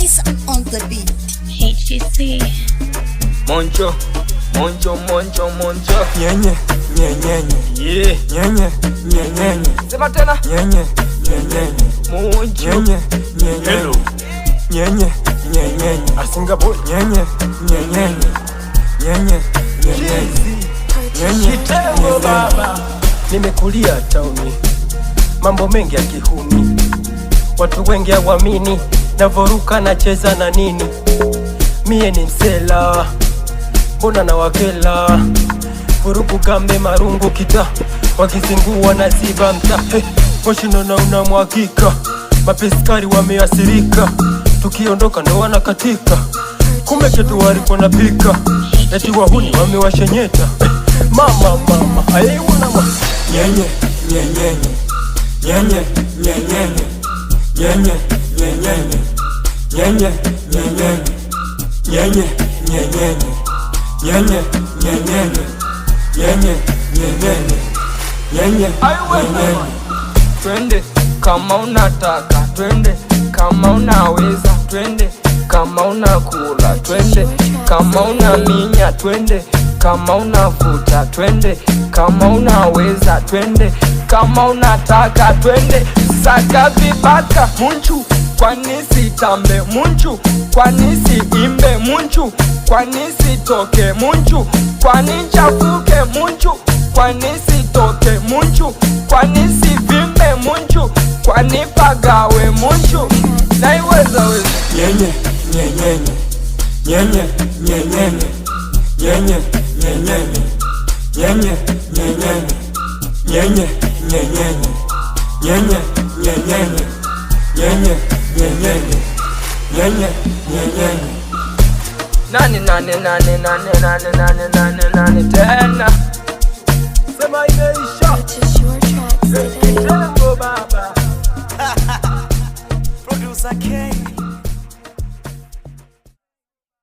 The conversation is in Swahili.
Ace on the beat. HGC. Moncho. Nyenye, Yeah. nyenye, nyenye, Sema tena. nyenye, nyenye, Moncho. Hello. Nyenye, A Singapore. nyenye, Kitengo baba. Nimekulia tauni, mambo mengi ya kihuni, watu wengi hawamini, navoruka nacheza na nini. Mie ni msela, mbona na wakela, vurugu gambe marungu kita, wakizingua na ziba mta. Moshi nona unamwagika, mapeskari wameasirika, tukiondoka ndo wanakatika, kumbe chetu walikuwa napika, eti wahuni wamewashenyeta. Mama, aiwana mama. nyenye, nyenye, nyenye, nyenye, nyenye, nyenye, nyenye, nyenye, nyenye, nyenye, nyenye, nyenye, nyenye, nyenye. Twende kama unataka, twende kama unaweza, twende kama unakula, twende kama unaminya, twende kama unavuta, twende kama unaweza, twende kama unataka, twende saka vibaka munchu, kwani sitambe munchu, kwani siimbe munchu, kwani sitoke munchu, kwani chafuke munchu, kwani sitoke munchu, kwani sivimbe munchu, kwani pagawe munchu, naiweza weza. Nyenye, nyenye, nyenye, nyenye, nyenye, nyenye, nyenye, nyenye, nyenye, nyenye, nyenye, nyenye, nyenye, nyenye. Nani tena. Sema imeisha. Purchase your tracks today. Kitengo baba. Producer K.